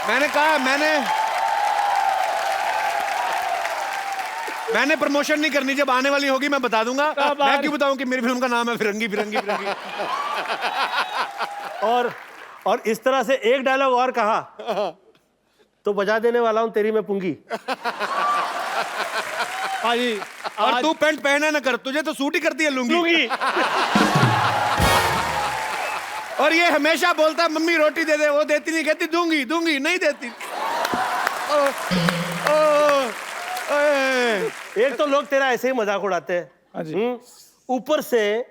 मैंने कहा मैंने प्रमोशन नहीं करनी, जब आने वाली होगी मैं बता दूंगा। मैं क्यों बताऊं कि मेरी फिल्म का नाम है फिरंगी फिरंगी फिरंगी। और इस तरह से एक डायलॉग और कहा तो बजा देने वाला हूं तेरी मैं पुंगी। पाजी और तू पैंट पहना ना कर, तुझे तो सूट ही करती है लुंगी। और ये हमेशा बोलता मम्मी रोटी दे दे, वो देती नहीं, कहती दूंगी दूंगी, नहीं देती। एक तो लोग तेरा ऐसे ही मजाक उड़ाते हैं, ऊपर से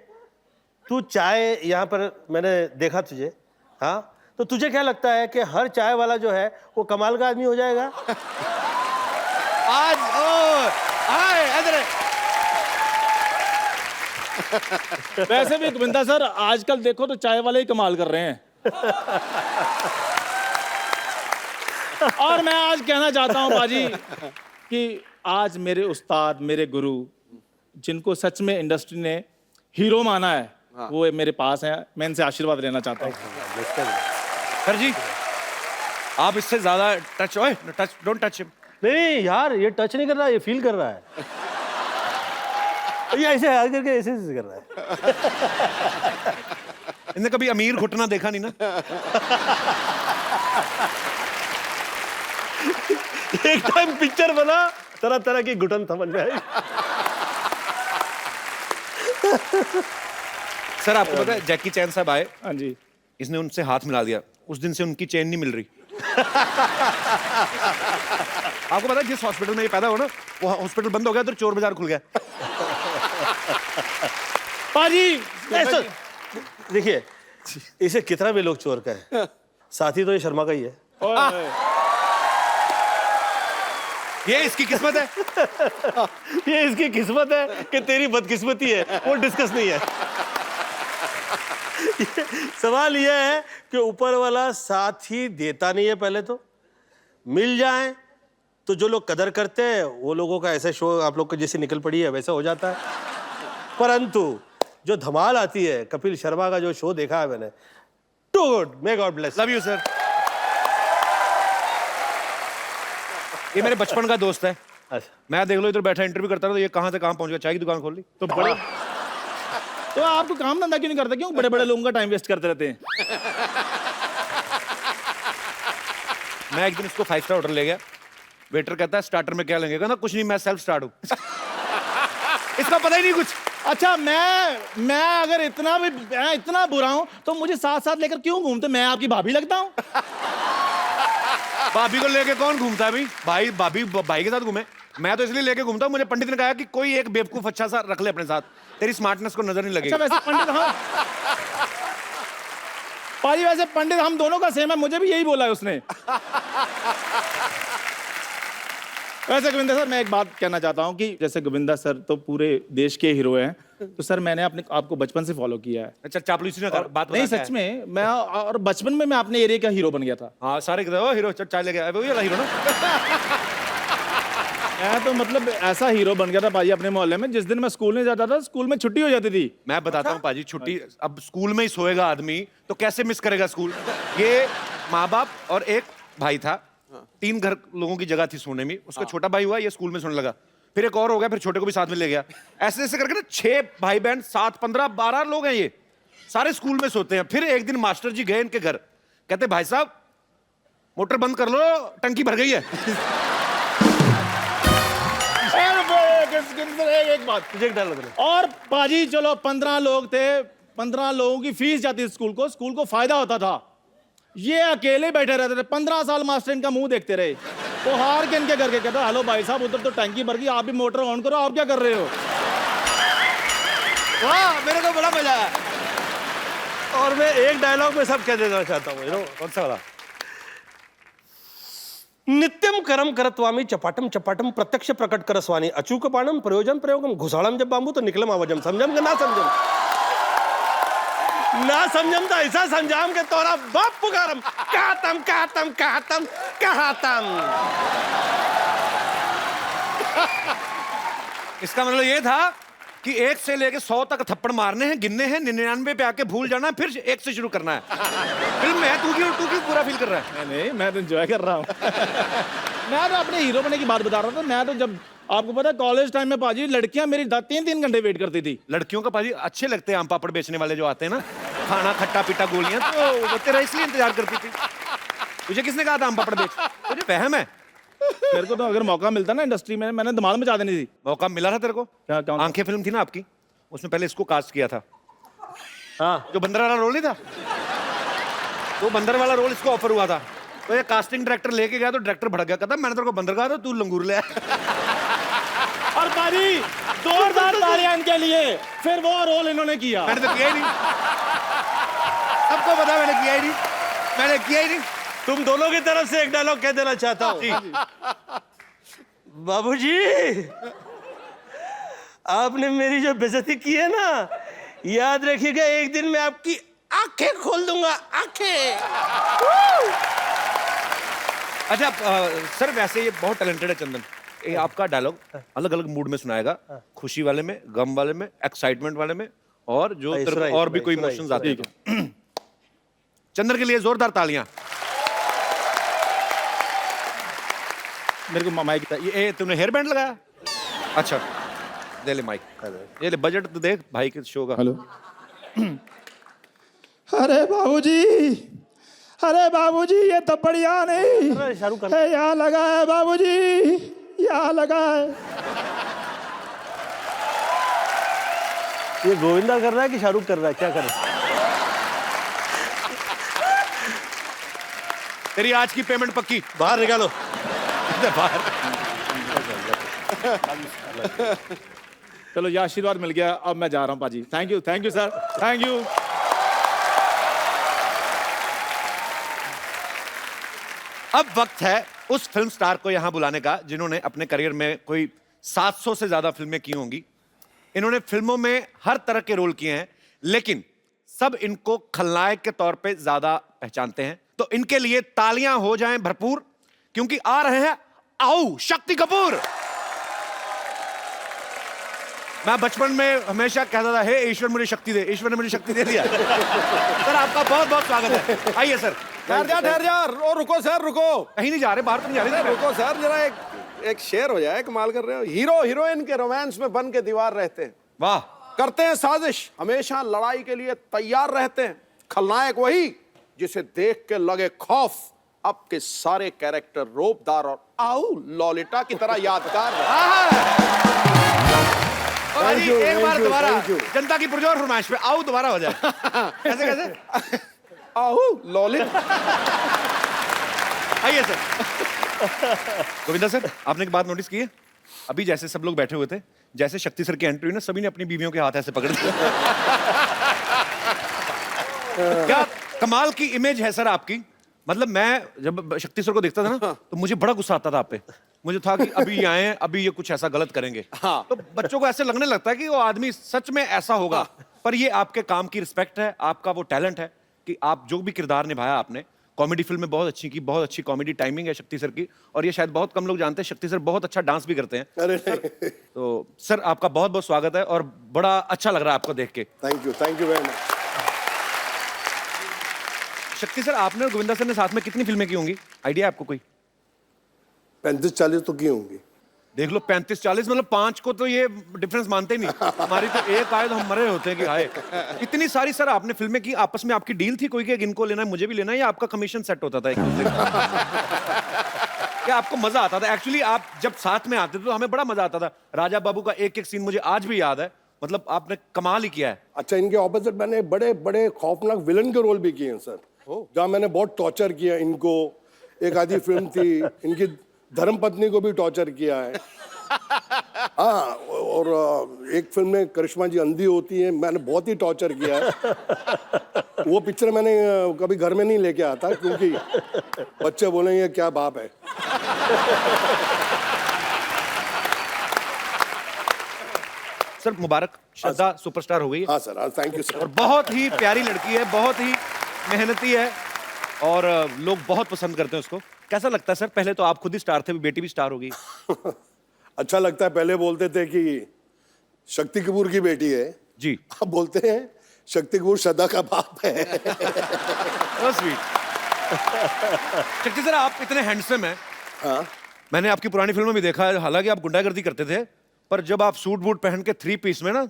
तू चाय यहाँ पर मैंने देखा तुझे, हाँ, तो तुझे क्या लगता है कि हर चाय वाला जो है वो कमाल का आदमी हो जाएगा? आज वैसे भी गोविंदा सर आजकल देखो तो चाय वाले ही कमाल कर रहे हैं। और मैं आज कहना चाहता हूं बाजी कि आज मेरे उस्ताद, मेरे गुरु, जिनको सच में इंडस्ट्री ने हीरो माना है, वो मेरे पास हैं। मैं इनसे आशीर्वाद लेना चाहता हूं। सर जी आप इससे ज्यादा टच, ओए टच, डोंट टच हिम। नहीं यार, ये टच नहीं कर रहा, ये फील कर रहा है। ये ऐसे हाथ करके ऐसे कर रहा है। इनने कभी अमीर घुटना देखा नहीं ना। एक टाइम पिक्चर बना, तरह तरह की घुटन समझ में आई। सर आपको पता है जैकी चैन साहब आए, हाँ जी, इसने उनसे हाथ मिला दिया, उस दिन से उनकी चेन नहीं मिल रही। आपको पता है जिस हॉस्पिटल में ये पैदा हो ना, वो हॉस्पिटल बंद हो गया तो चोर बाजार खुल गया। पाजी देखिए, इसे कितना भी लोग चोर कहे, साथी तो ये शर्मा का ही है। ये इसकी किस्मत है। ये इसकी किस्मत है कि तेरी बदकिस्मती है, वो डिस्कस नहीं है। सवाल यह है कि ऊपर वाला साथ ही देता नहीं है। पहले तो मिल जाए तो जो लोग कदर करते हैं वो लोगों का ऐसा शो आप लोग को जैसे निकल पड़ी है वैसा हो जाता है, परंतु जो धमाल आती है, कपिल शर्मा का जो शो देखा है मैंने, too good, may God bless. Love you sir. ये मेरे बचपन का दोस्त है। अच्छा, मैं देख लो इधर बैठा इंटरव्यू करता रहा, तो ये कहां से कहां पहुंच गया, चाय की दुकान खोल ली। तो बड़े तो आपको काम धंधा क्यों नहीं करते? क्यों बड़े बड़े लोगों का टाइम वेस्ट करते रहते हैं? मैं एक दिन इसको 5 स्टार होटल ले गया, वेटर कहता है स्टार्टर में क्या लेंगे, कहना कुछ नहीं, मैं सेल्फ स्टार्ट हूं। इसका पता ही नहीं कुछ। अच्छा, मैं अगर इतना बुरा हूं तो मुझे साथ साथ लेकर क्यों घूमते? मैं आपकी भाभी लगता हूं? भाभी को लेके कौन घूमता है भाई? भाभी भाई के साथ घूमे, मैं तो इसलिए लेके घूमता हूं, मुझे पंडित ने कहा कि कोई एक बेवकूफ अच्छा सा रख ले अपने साथ, तेरी स्मार्टनेस को नजर नहीं लगेगी। अच्छा, वैसे पंडित, हाँ पाजी, वैसे पंडित हम दोनों का सेम है, मुझे भी यही बोला है उसने। वैसे गोविंदा सर, मैं एक बात कहना चाहता हूं कि जैसे गोविंदा सर तो पूरे देश के हीरो हैं, तो सर मैंने आपको बचपन से फॉलो किया है। अच्छा, चापलूसी ना कर, बात नहीं, सच में मैं, और बचपन में मैं अपने एरिया का हीरो बन गया था। हाँ, सारे कहते हैं हीरो चाय ले गया, वही वाला हीरो ना। मैं तो मतलब ऐसा हीरो बन गया था पाजी अपने मोहल्ले में, जिस दिन मैं स्कूल नहीं जाता था, स्कूल में छुट्टी हो जाती थी। मैं बताता हूँ पाजी, छुट्टी अब स्कूल में ही सोएगा आदमी तो कैसे मिस करेगा स्कूल। ये माँ बाप और एक भाई था, 3 घर लोगों की जगह थी सोने में। उसका छोटा भाई हुआ, ये स्कूल में सोने लगा, फिर एक और हो गया, फिर छोटे को भी साथ में ले गया। ऐसे ऐसे करके ना 6 भाई बहन, 7, 15, 12 लोग हैं, ये सारे स्कूल में सोते हैं। फिर एक दिन मास्टर जी गए इनके घर, कहते भाई साहब मोटर बंद कर लो, टंकी भर गई है। एक बात तुझे डाल दे। और पाजी चलो 15 लोग थे, 15 लोगों की फीस जाती थी स्कूल को फायदा होता था। ये अकेले बैठे रहते थे, 15 साल मास्टर इनका मुंह देखते रहे। तो हार के इनके करके कहता, हेलो भाई साहब, उधर तो टंकी भर गई, आप भी मोटर ऑन करो, आप क्या कर रहे हो? वाह, मेरे को बड़ा मजा आया। और मैं एक डायलॉग में सब कह देना चाहता हूँ, कौन सा वाला? नित्यम करम करत्वामी चपाटम चपाटम प्रत्यक्ष प्रकट करस्वानी अचूक पाणम प्रयोजन प्रयोगम घुसाड़म जब बांबू तो निकलम आवाजम। समझम के ना समझम? ना समझम तो ऐसा समझाम के तोरा बाप पुकारम, कहतम कहतम कहतम कहतम। इसका मतलब ये था कि 1 से लेके 100 तक थप्पड़ मारने हैं, गिनने हैं, 99 पे आके भूल जाना है, फिर 1 से शुरू करना है। फिल्म में है, तू क्यों पूरा फील कर रहा है? नहीं, मैं तो एंजॉय कर रहा हूँ। मैं तो अपने हीरो बनने की बात बता रहा था। मैं तो जब आपको पता है कॉलेज टाइम में पाजी लड़कियां मेरी 3-3 घंटे वेट करती थी। लड़कियों का पाजी अच्छे लगते हैं आम पापड़ बेचने वाले जो आते हैं ना, खाना खट्टा पीटा गोलियां, तो वो तेरा इसलिए इंतजार करती थी। तुझे किसने कहा था आम पापड़ बेच? तुझे वहम है? मेरे को तो अगर मौका मिलता ना इंडस्ट्री में, मैंने धमाल मचा देनी थी। मौका मिला था तेरे को? क्या कौन सा? आंखें फिल्म थी ना आपकी, उसमें पहले इसको कास्ट किया था। हाँ, जो बंदर वाला रोल नहीं था, तो बंदर वाला रोल इसको ऑफर हुआ था, तो ये कास्टिंग डायरेक्टर लेके गया, तो डायरेक्टर भड़क गया, कहता मैंने तेरे को बंदर कहा था, तू लंगूर ले आया। और पाजी जोरदार तालियां इनके लिए, फिर वो रोल इन्होंने किया। मैंने तो किया ही नहीं, सबको पता मैंने किया ही नहीं, मैंने किया ही नहीं। तुम दोनों की तरफ से एक डायलॉग कह देना चाहता हूँ। बाबूजी, आपने मेरी जो बेइज्जती की है ना, याद रखिएगा एक दिन मैं आपकी आंखें खोल दूंगा, आंखें। अच्छा सर, वैसे ये बहुत टैलेंटेड है चंदन। ये आपका डायलॉग अलग अलग मूड में सुनाएगा, खुशी वाले में, गम वाले में, एक्साइटमेंट वाले में, और जो तेरे को और भी कोई इमोशंस आते हैं। चंदन के लिए जोरदार तालियां। मेरे को माइक ये तूने हेयर बैंड लगाया? अच्छा, दे ले माइक, ये ले, बजट तो देख भाई के शो का। हेलो। अरे बाबूजी ये तो बढ़िया नहीं। शाहरुख खान। यहाँ लगा है बाबूजी, यहाँ लगा है। ये गोविंदा कर रहा है कि शाहरुख कर रहा है, क्या कर रहा है? तेरी आज की पेमेंट पक्की। बाहर निकालो। बाहर। चलो ये आशीर्वाद मिल गया, अब मैं जा रहा हूँ पाजी। Thank you sir, thank you. अब वक्त है उस फिल्म स्टार को यहां बुलाने का जिन्होंने अपने करियर में कोई 700 से ज्यादा फिल्में की होंगी। इन्होंने फिल्मों में हर तरह के रोल किए हैं, लेकिन सब इनको खलनायक के तौर पे ज्यादा पहचानते हैं। तो इनके लिए तालियां हो जाएं भरपूर, क्योंकि आ रहे हैं आओ शक्ति कपूर। मैं बचपन में हमेशा कहता था, हे ईश्वर मुझे शक्ति दे, ईश्वर ने मुझे शक्ति दे दिया। सर आपका बहुत बहुत स्वागत है, आइए सर। ठहर जा और रुको सर, रुको। कहीं नहीं जा रहे, बाहर तो नहीं जा रहे। रुको सर, जरा एक शेर हो जाए, कमाल कर रहे हो। हीरो हीरोइन के रोमांस में बन के दीवार रहते हैं, वाह, करते हैं साजिश, हमेशा लड़ाई के लिए तैयार रहते हैं। खलनायक वही जिसे देख के लगे खौफ। अब के सारे कैरेक्टर रोबदार और आओ लॉलिटा की तरह यादगार एक बार दोबारा जनता की पुरजोर फरमाइश पे आओ दोबारा हो जाए। कैसे कैसे? आओ लॉलिटा। आइए सर। गोविंदा सर, आपने एक बात नोटिस की है? अभी जैसे सब लोग बैठे हुए थे, जैसे शक्ति सर की एंट्री हुई ना, सभी ने अपनी बीवियों के हाथ ऐसे पकड़ लिए। क्या कमाल की इमेज है सर आपकी। मतलब मैं जब शक्ति सर को देखता था ना, तो मुझे बड़ा गुस्सा आता था आप पे। मुझे था कि अभी ये आए हैं, अभी ये कुछ ऐसा गलत करेंगे। हाँ। तो बच्चों को ऐसे लगने लगता है कि वो आदमी सच में ऐसा होगा। पर ये आपके काम की रिस्पेक्ट है, आपका वो टैलेंट है कि आप जो भी किरदार निभाया आपने। कॉमेडी फिल्म में बहुत अच्छी की, बहुत अच्छी कॉमेडी टाइमिंग है शक्ति सर की, और ये शायद बहुत कम लोग जानते हैं, शक्ति सर बहुत अच्छा डांस भी करते हैं। अरे तो सर आपका बहुत बहुत स्वागत है, और बड़ा अच्छा लग रहा है आपको देख के। Thank you very much. शक्ति सर, आपने और गोविंदा सर ने साथ में कितनी फिल्में की होंगी, आइडिया आपको कोई? 35-40 तो की होंगी। देख लो, 35-40 मतलब 5 को तो ये डिफरेंस मानते ही नहीं। हमारी तो एक आए तो हम मरे होते हैं कि आए। इतनी सारी सर आपने फिल्में की, आपस में आपकी डील थी कोई कि इनको लेना है, मुझे भी लेना है, या आपका कमीशन सेट होता था एक दूसरे का? क्या आपको मजा आता था? एक्चुअली आप जब साथ में आते थे तो हमें बड़ा मजा आता था। राजा बाबू का एक एक सीन मुझे आज भी याद है, मतलब आपने कमाल ही किया है। अच्छा, इनके ऑपोजिट मैंने बड़े बड़े खौफनाक विलन के रोल भी किए हैं सर, जहाँ मैंने बहुत टॉर्चर किया इनको। एक आधी फिल्म थी, इनकी धर्मपत्नी को भी टॉर्चर किया है। हाँ, और एक फिल्म में करिश्मा जी अंधी होती है, मैंने बहुत ही टॉर्चर किया है। वो पिक्चर मैंने कभी घर में नहीं लेके आता, क्योंकि बच्चे बोलेंगे क्या बाप है। सर मुबारक, श्रद्धा सुपरस्टार हो गई। हाँ सर, थैंक यू और सर। बहुत ही प्यारी लड़की है, बहुत ही मेहनती है, और लोग बहुत पसंद करते हैं उसको। कैसा लगता है सर? पहले तो आप खुद ही स्टार थे, बेटी भी स्टार होगी। अच्छा लगता है। पहले बोलते थे कि शक्ति कपूर की बेटी है। जी। आप बोलते हैं शक्ति कपूर श्रद्धा का बाप है। स्वीट। शक्ति सर, आप इतने हैंडसम हैं। हाँ, मैंने आपकी पुरानी फिल्में भी देखा है, हालांकि आप गुंडागर्दी करते थे, पर जब आप सूट बूट पहन के 3 पीस में ना,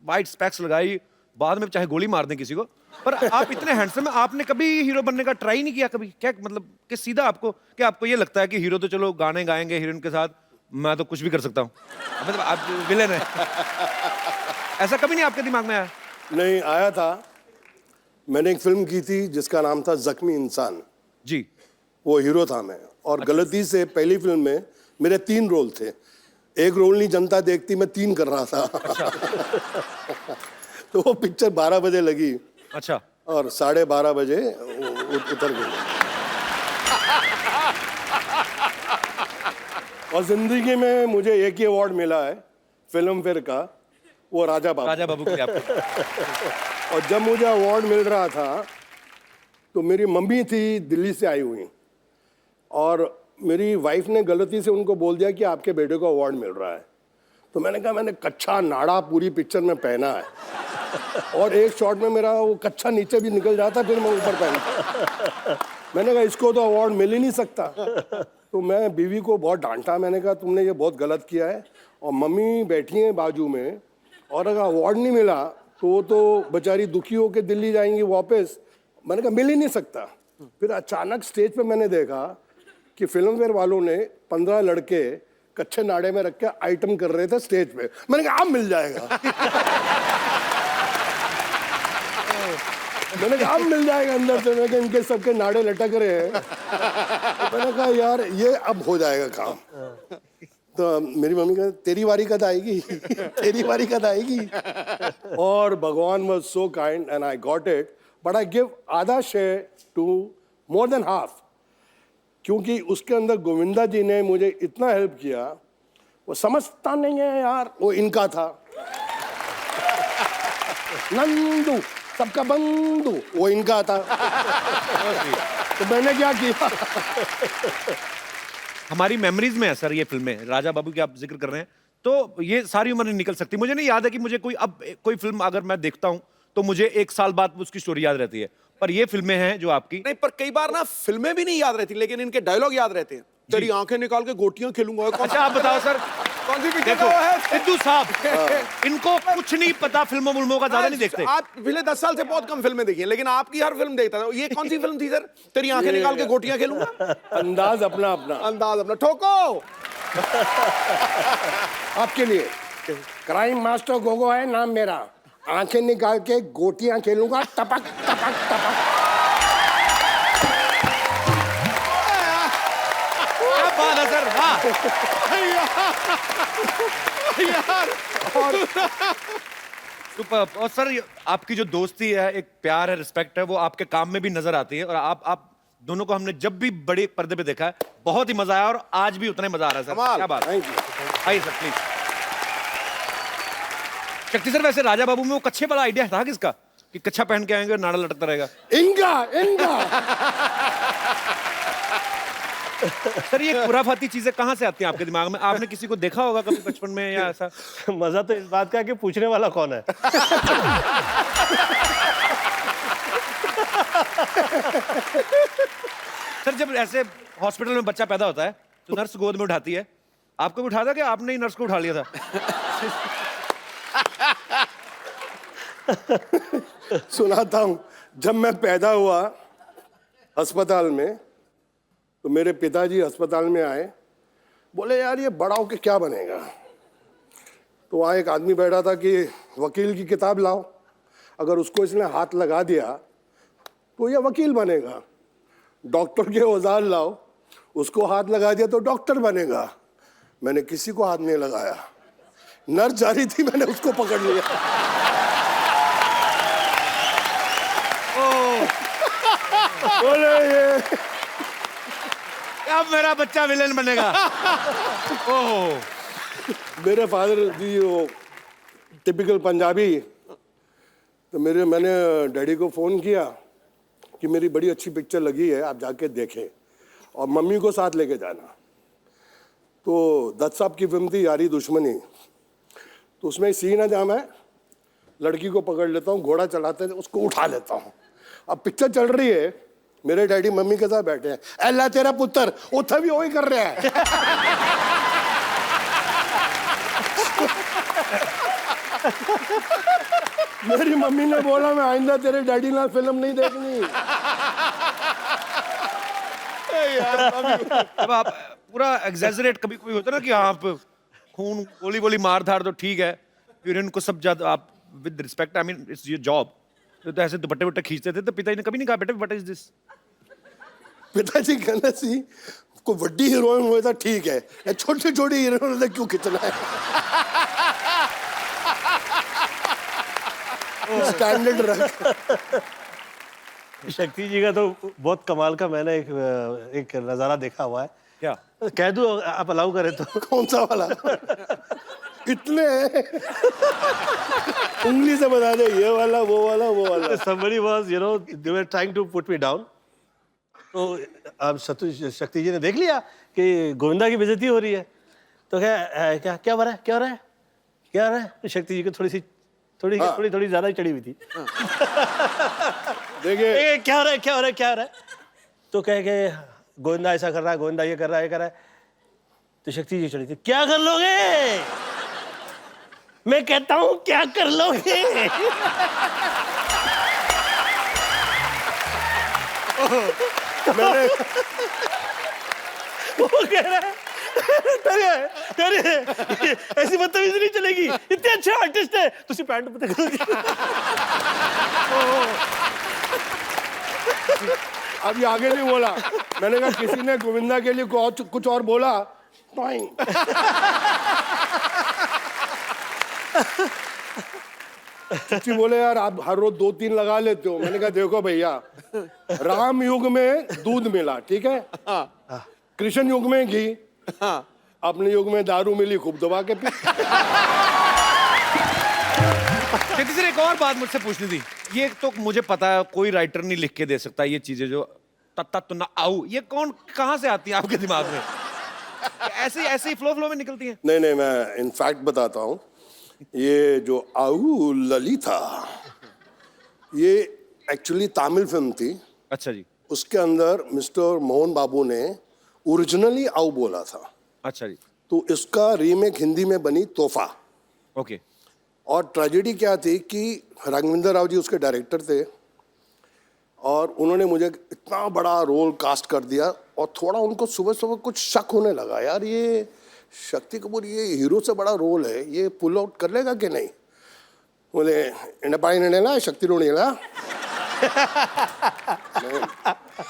वाइट स्पेक्स लगाई, बाद में चाहे गोली मार दें किसी को, पर आप इतने हैंडसम हैं, आपने कभी हीरो बनने का ट्राई नहीं किया कभी? क्या मतलब कि सीधा आपको, क्या आपको ये लगता है कि हीरो तो चलो गाने गाएंगे हीरोइन के साथ, मैं तो कुछ भी कर सकता हूँ, मतलब आप विलेन है? ऐसा कभी नहीं आपके दिमाग में आया? नहीं आया था। मैंने एक फिल्म की थी जिसका नाम था जख्मी इंसान। जी। वो हीरो था मैं, और गलती से पहली फिल्म में मेरे 3 रोल थे। एक रोल नहीं जनता देखती, मैं 3 कर रहा था। तो वो पिक्चर 12 बजे लगी। अच्छा। और 12:30 बजे उतर गई। और जिंदगी में मुझे एक ही अवार्ड मिला है फिल्म फेयर का, वो राजा बाबू के लिए आपको। और जब मुझे अवार्ड मिल रहा था तो मेरी मम्मी थी दिल्ली से आई हुई, और मेरी वाइफ ने गलती से उनको बोल दिया कि आपके बेटे को अवार्ड मिल रहा है। तो मैंने कहा मैंने कच्चा नाड़ा पूरी पिक्चर में पहना है, और एक शॉट में मेरा वो कच्चा नीचे भी निकल जाता, फिर मैं ऊपर पहनता। मैंने कहा इसको तो अवार्ड मिल ही नहीं सकता। तो मैं बीवी को बहुत डांटा, मैंने कहा तुमने ये बहुत गलत किया है, और मम्मी बैठी हैं बाजू में, और अगर अवार्ड नहीं मिला तो वो तो बेचारी दुखी होकर दिल्ली जाएंगी वापस। मैंने कहा मिल ही नहीं सकता। फिर अचानक स्टेज पे मैंने देखा कि फिल्म फेयर वालों ने 15 लड़के कच्चे नाड़े में रख के आइटम कर रहे थे स्टेज पे। मैंने कहा अब मिल जाएगा। मैंने कहा अब मिल जाएगा अंदर से। मैंने कहा इनके सबके नाड़े लटक रहे हैं। तो मैंने कहा यार ये अब हो जाएगा काम। तो मेरी मम्मी कहती तेरी बारी कद आएगी, तेरी बारी कद आएगी। और भगवान was so kind and I got it, but I give आधा share to more than half, क्योंकि उसके अंदर गोविंदा जी ने मुझे इतना हेल्प किया। वो समझता नहीं है यार, वो इनका था नंदू सबका बंधु, वो इनका था। तो मैंने क्या किया। हमारी मेमोरीज में है सर ये फिल्में, राजा बाबू की आप जिक्र कर रहे हैं, तो ये सारी उम्र नहीं निकल सकती। मुझे नहीं याद है कि मुझे कोई फिल्म अगर मैं देखता हूं तो मुझे 1 साल बाद उसकी स्टोरी याद रहती है, पर ये फिल्में हैं जो आपकी। नहीं, पर कई बार ना फिल्में भी नहीं याद रहती, लेकिन इनके डायलॉग याद रहते हैं। तेरी आंखें निकाल के गोटियां खेलूंगा। अच्छा आप बताओ सर, कौन सी पिक्चर देखो का वो है? सिद्धू साहब, इनको कुछ नहीं पता, फिल्मों का ज्यादा नहीं देखते। आप पिछले 10 साल से बहुत कम फिल्में देखी हैं, लेकिन आपकी हर फिल्म देखता था। ये कौन सी फिल्म थी सर? तेरी आंखें निकाल के गोटियां खेलूंगा। अंदाज अपना अपना, अंदाज अपना। ठोको। आपके लिए क्राइम मास्टर गोगो है नाम मेरा, आंखें निकाल के गोटियां खेलूंगा, टपक टपक टपक। क्या बात है सर, वाह यार। सुपर। और सर आपकी जो दोस्ती है, एक प्यार है, रिस्पेक्ट है, वो आपके काम में भी नजर आती है। और आप दोनों को हमने जब भी बड़े पर्दे पे देखा है बहुत ही मजा आया, और आज भी उतना ही मजा आ रहा है सर। कमाल। क्या बात। Thank you. आइए सर प्लीज। शक्ति सर, वैसे राजा बाबू में वो कच्छे वाला आइडिया था किसका, कि कच्छा पहन के आएंगे और नाड़ा लटकता रहेगा? इनका सर ये खुराफाती चीजें कहाँ से आती हैं आपके दिमाग में? आपने किसी को देखा होगा कभी बचपन में या ऐसा? मजा तो इस बात का है कि पूछने वाला कौन है। सर जब ऐसे हॉस्पिटल में बच्चा पैदा होता है तो नर्स गोद में उठाती है, आपको भी उठा था कि आपने ही नर्स को उठा लिया था? सुनाता हूं। जब मैं पैदा हुआ अस्पताल में, तो मेरे पिताजी अस्पताल में आए, बोले यार ये बड़ा होके क्या बनेगा। तो वहाँ एक आदमी बैठा था कि वकील की किताब लाओ, अगर उसको इसने हाथ लगा दिया तो ये वकील बनेगा। डॉक्टर के औजार लाओ, उसको हाथ लगा दिया तो डॉक्टर बनेगा। मैंने किसी को हाथ नहीं लगाया, नर्स जा रही थी, मैंने उसको पकड़ लिया। बोले ये अब मेरा बच्चा विलेन बनेगा। ओह, मेरे फादर जी वो टिपिकल पंजाबी। तो मैंने डैडी को फ़ोन किया कि मेरी बड़ी अच्छी पिक्चर लगी है, आप जाके देखें, और मम्मी को साथ लेके जाना। तो दत्त साहब की फिल्म थी यारी दुश्मनी। तो उसमें एक सीन है जहाँ मैं लड़की को पकड़ लेता हूँ, घोड़ा चलाते थे उसको उठा लेता हूँ। अब पिक्चर चल रही है, मेरे डैडी मम्मी के साथ बैठे हैं, अल्लाह तेरा पुत्र उठा भी वही कर रहा है। मेरी मम्मी ने बोला मैं आइंदा तेरे डैडी ना फिल्म नहीं देखनी। जब आप पूरा एग्जैजरेट कभी कभी होता है ना कि आप खून गोली गोली मार धार तो ठीक है, फिर इनको सब ज्यादा आप with respect, I mean it's your job, तो ऐसे दुपट्टे वट्टे खींचते थे तो पिताजी ने कभी नहीं कहा बेटा व्हाट इज दिस? पिताजी कहने सी कोई वड्डी हीरोइन हुए था ठीक है, छोटी छोटी हीरोइन ने क्यों खींचना है? स्टैंडर्ड रख। शक्ति जी का तो बहुत कमाल का मैंने एक नजारा देखा हुआ है। क्या कह दूं आप अलाउ करें तो? कौन सा वाला? कितने हैं? उंगली से बता दे, ये वाला वो वाला वो वाला। Somebody was, you know, they were trying to put me down. तो अब शक्ति जी ने देख लिया कि गोविंदा की बेइज्जती हो रही है, तो क्या क्या हो रहा है, क्या हो रहा है, क्या हो रहा है? तो शक्ति जी को थोड़ी ज्यादा ही चढ़ी हुई थी। देखिए क्या हो रहा है, क्या हो रहा है, क्या हो रहा है? तो कह के गोविंदा ऐसा कर रहा है, गोविंदा ये कर रहा है, ये कर रहा है। तो शक्ति जी चढ़ी थी, क्या कर लोगे? मैं कहता हूं क्या कर लोगे? मैंने वो कह रहा है अरे ऐसी बदतमीजी नहीं चलेगी, इतने अच्छे आर्टिस्ट है तो उसी पैंट पता करोगे। अभी आगे नहीं बोला, मैंने कहा किसी ने गोविंदा के लिए कुछ और बोला। चच्ची बोले यार आप हर रोज 2-3 लगा लेते हो। मैंने कहा देखो भैया, राम युग में दूध मिला, ठीक है, कृष्ण युग में घी, अपने युग में दारू मिली, खूब दबा के पी। शक्ति सर एक और बात मुझसे पूछनी थी, ये तो मुझे पता है कोई राइटर नहीं लिख के दे सकता ये चीजें जो तत्ता तुन्ना आऊ, ये कौन कहाँ से आती है आपके दिमाग में? ऐसे ही फ्लो में निकलती है? नहीं, मैं इनफैक्ट बताता हूँ, ये जो आऊ ललिता, ये एक्चुअली तमिल फिल्म थी। अच्छा जी। उसके अंदर मिस्टर मोहन बाबू ने ओरिजिनली आऊ बोला था। अच्छा जी। तो इसका रीमेक हिंदी में बनी तोहफा। ओके। और ट्रेजेडी क्या थी कि राघवेंद्र राव जी उसके डायरेक्टर थे और उन्होंने मुझे इतना बड़ा रोल कास्ट कर दिया और थोड़ा उनको सुबह सुबह कुछ शक होने लगा, यार ये शक्ति कपूर ये हीरो से बड़ा रोल है, ये पुल आउट कर लेगा कि नहीं? बोले इंडपाई नेला शक्ति रोनेला।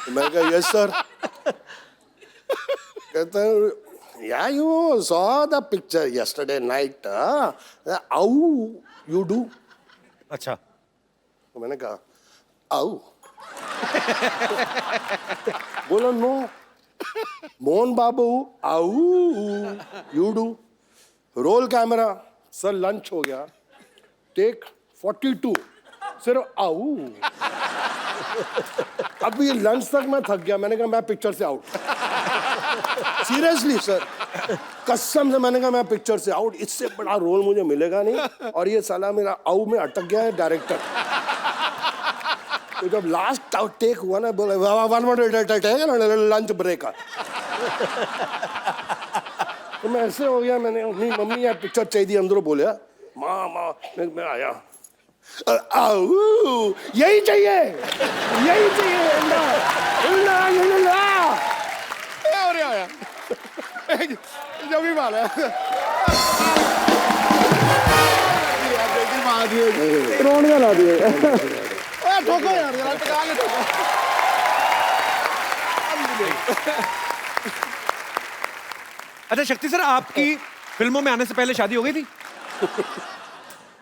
मैं कहा यस सर। कहता है yeah you saw the picture yesterday night, how you do? अच्छा। तो मैंने कहा आऊ। बोला नो मोहन बाबू आऊ you do. Roll camera sir, lunch हो गया, टेक 42, सिर्फ आऊ। अभी लंच तक मैं थक गया, मैंने कहा मैं पिक्चर से आउट। सीरियसली सर, कसम से मैंने कहा मैं पिक्चर से आउट, इससे बड़ा रोल मुझे मिलेगा नहीं। और ये साला मेरा आऊ में अटक गया है डायरेक्टर। तो जब लास्ट टेक हुआ ना, बोले लंच ब्रेक। तो मैं ऐसे हो गया, मैंने अपनी मम्मी यार पिक्चर चाहिए अंदरों बोले माँ मैं आया, आऊ यही चाहिए, यही चाहिए। जब भी मारा रोड में ला दिए। ठोको यार, जरा टका के ठोको। अच्छा शक्ति सर, आपकी फिल्मों में आने से पहले शादी हो गई थी?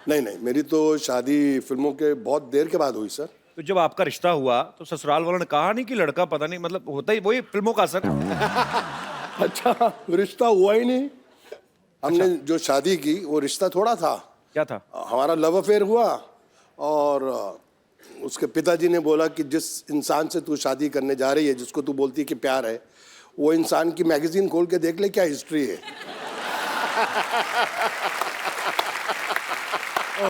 नहीं, मेरी तो शादी फिल्मों के बहुत देर के बाद हुई सर। तो जब आपका रिश्ता हुआ तो ससुराल वालों ने कहा नहीं कि लड़का पता नहीं, मतलब होता ही वही फिल्मों का असर? अच्छा, रिश्ता हुआ ही नहीं। हमने जो शादी की वो रिश्ता थोड़ा था। क्या था? हमारा लव अफेयर हुआ और उसके पिताजी ने बोला कि जिस इंसान से तू शादी करने जा रही है, जिसको तू बोलती है कि प्यार है, वो इंसान की मैगजीन खोल के देख ले क्या हिस्ट्री है।